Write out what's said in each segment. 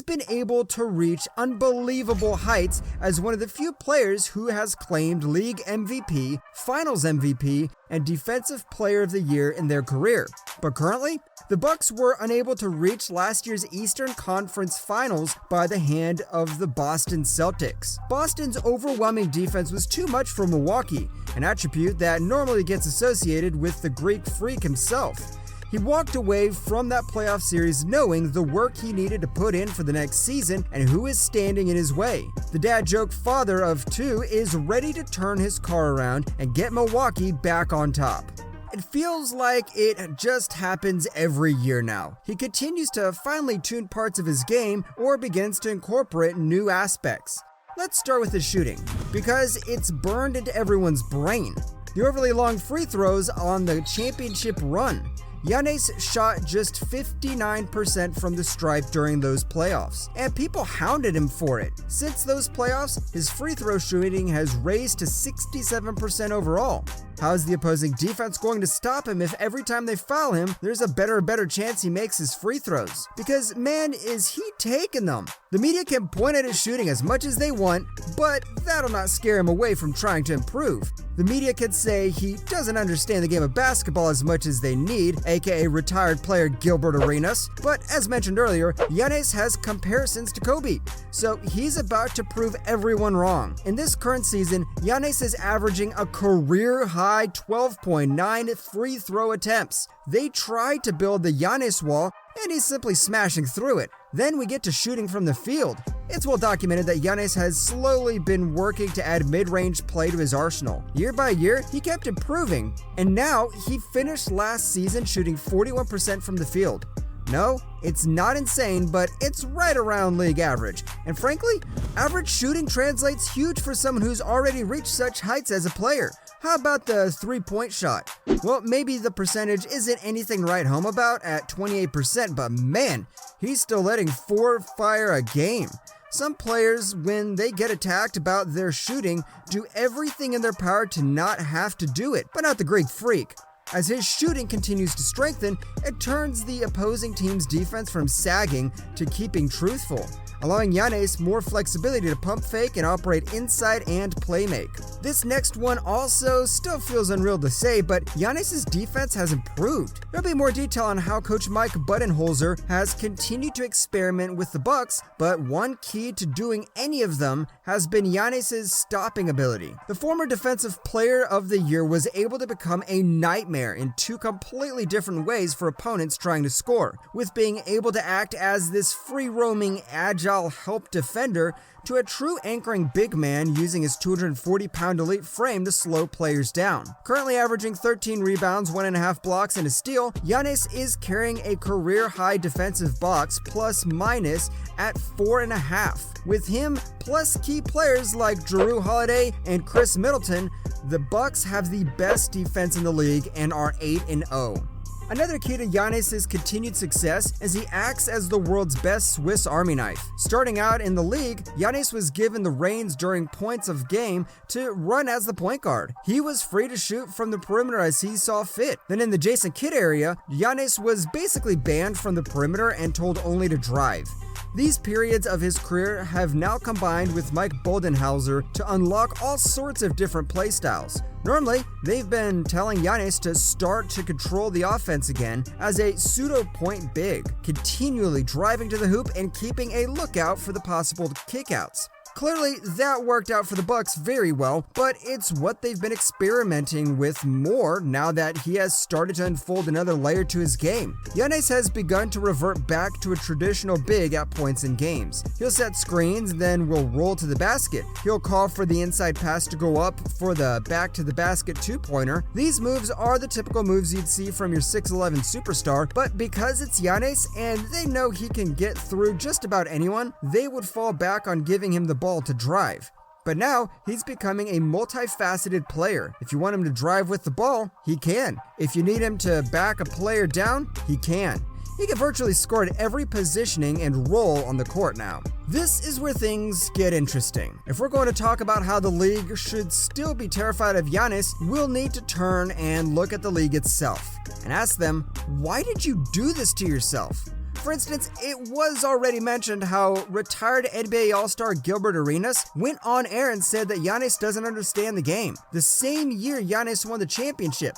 been able to reach unbelievable heights as one of the few players who has claimed League MVP, Finals MVP, and Defensive Player of the Year in their career. But currently, the Bucks were unable to reach last year's Eastern Conference Finals by the hand of the Boston Celtics. Boston's overwhelming defense was too much for Milwaukee, an attribute that normally gets associated with the Greek Freak himself. He walked away from that playoff series knowing the work he needed to put in for the next season and who is standing in his way. The dad joke father of two is ready to turn his car around and get Milwaukee back on top. It feels like it just happens every year now. He continues to finely tune parts of his game or begins to incorporate new aspects. Let's start with his shooting, because it's burned into everyone's brain. The overly long free throws on the championship run. Giannis shot just 59% from the stripe during those playoffs, and people hounded him for it. Since those playoffs, his free throw shooting has raised to 67% overall. How is the opposing defense going to stop him if every time they foul him, there's a better chance he makes his free throws? Because man, is he taking them. The media can point at his shooting as much as they want, but that'll not scare him away from trying to improve. The media could say he doesn't understand the game of basketball as much as they need, aka retired player Gilbert Arenas, but as mentioned earlier, Giannis has comparisons to Kobe, so he's about to prove everyone wrong. In this current season, Giannis is averaging a career-high 12.9 free throw attempts. They tried to build the Giannis wall, and he's simply smashing through it. Then we get to shooting from the field. It's well documented that Giannis has slowly been working to add mid-range play to his arsenal. Year by year, he kept improving, and now he finished last season shooting 41% from the field. No, it's not insane, but it's right around league average. And frankly, average shooting translates huge for someone who's already reached such heights as a player. How about the three-point shot? Well, maybe the percentage isn't anything to write home about at 28%, but man, he's still letting 4 fire a game. Some players, when they get attacked about their shooting, do everything in their power to not have to do it, but not the Greek Freak. As his shooting continues to strengthen, it turns the opposing team's defense from sagging to keeping truthful, allowing Giannis more flexibility to pump fake and operate inside and play make. This next one also still feels unreal to say, but Giannis' defense has improved. There'll be more detail on how Coach Mike Budenholzer has continued to experiment with the Bucks, but one key to doing any of them has been Giannis' stopping ability. The former Defensive Player of the Year was able to become a nightmare in 2 completely different ways for opponents trying to score, with being able to act as this free-roaming, agile help defender to a true anchoring big man using his 240-pound elite frame to slow players down. Currently averaging 13 rebounds, 1.5 blocks, and a steal, Giannis is carrying a career-high defensive box plus-minus at 4.5. With him plus key players like Jrue Holiday and Chris Middleton, the Bucks have the best defense in the league and are 8-0. Another key to Giannis' continued success is he acts as the world's best Swiss Army knife. Starting out in the league, Giannis was given the reins during points of game to run as the point guard. He was free to shoot from the perimeter as he saw fit. Then in the Jason Kidd area, Giannis was basically banned from the perimeter and told only to drive. These periods of his career have now combined with Mike Budenholzer to unlock all sorts of different playstyles. Normally, they've been telling Giannis to start to control the offense again as a pseudo-point big, continually driving to the hoop and keeping a lookout for the possible kickouts. Clearly, that worked out for the Bucks very well, but it's what they've been experimenting with more now that he has started to unfold another layer to his game. Giannis has begun to revert back to a traditional big at points in games. He'll set screens, then will roll to the basket. He'll call for the inside pass to go up for the back to the basket two-pointer. These moves are the typical moves you'd see from your 6'11 superstar, but because it's Giannis and they know he can get through just about anyone, they would fall back on giving him the ball to drive. But now, he's becoming a multifaceted player. If you want him to drive with the ball, he can. If you need him to back a player down, he can. He can virtually score at every positioning and role on the court now. This is where things get interesting. If we're going to talk about how the league should still be terrified of Giannis, we'll need to turn and look at the league itself and ask them, why did you do this to yourself? For instance, it was already mentioned how retired NBA All-Star Gilbert Arenas went on air and said that Giannis doesn't understand the game. The same year Giannis won the championship.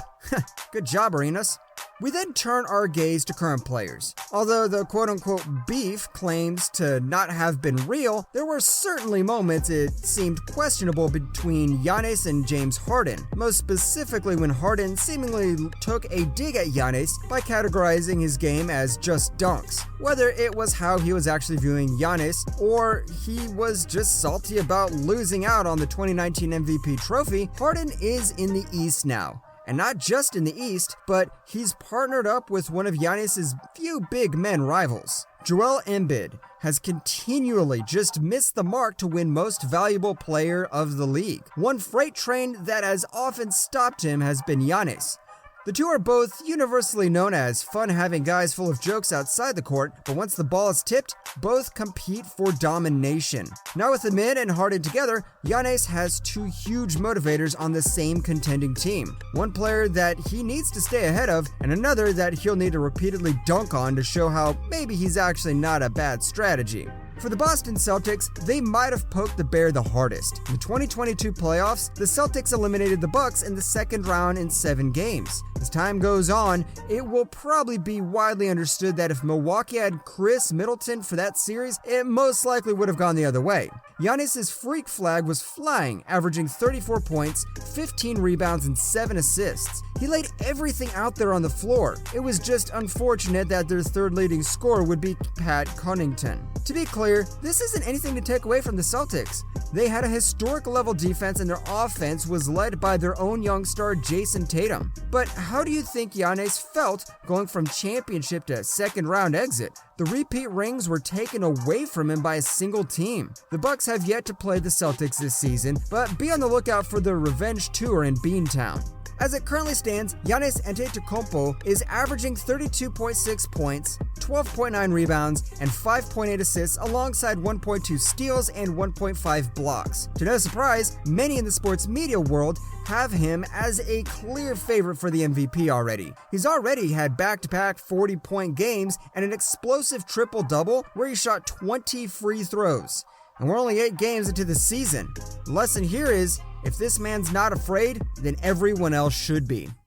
Good job, Arenas. We then turn our gaze to current players. Although the quote-unquote beef claims to not have been real, there were certainly moments it seemed questionable between Giannis and James Harden, most specifically when Harden seemingly took a dig at Giannis by categorizing his game as just dunks. Whether it was how he was actually viewing Giannis, or he was just salty about losing out on the 2019 MVP trophy, Harden is in the East now. And not just in the East, but he's partnered up with one of Giannis's few big men rivals. Joel Embiid has continually just missed the mark to win Most Valuable Player of the league. One freight train that has often stopped him has been Giannis. The two are both universally known as fun-having guys full of jokes outside the court, but once the ball is tipped, both compete for domination. Now with Embiid and Harden together, Giannis has two huge motivators on the same contending team. One player that he needs to stay ahead of, and another that he'll need to repeatedly dunk on to show how maybe he's actually not a bad strategy. For the Boston Celtics, they might have poked the bear the hardest. In the 2022 playoffs, the Celtics eliminated the Bucks in the second round in 7 games. As time goes on, it will probably be widely understood that if Milwaukee had Chris Middleton for that series, it most likely would have gone the other way. Giannis' freak flag was flying, averaging 34 points, 15 rebounds, and 7 assists. He laid everything out there on the floor. It was just unfortunate that their third leading scorer would be Pat Connaughton. To be clear, this isn't anything to take away from the Celtics. They had a historic level defense and their offense was led by their own young star Jason Tatum. But how do you think Giannis felt going from championship to second round exit? The repeat rings were taken away from him by a single team. The Bucks have yet to play the Celtics this season, but be on the lookout for the revenge tour in Beantown. As it currently stands, Giannis Antetokounmpo is averaging 32.6 points, 12.9 rebounds, and 5.8 assists alongside 1.2 steals and 1.5 blocks. To no surprise, many in the sports media world have him as a clear favorite for the MVP already. He's already had back-to-back 40-point games and an explosive triple-double where he shot 20 free throws. And we're only 8 games into the season. The lesson here is, if this man's not afraid, then everyone else should be.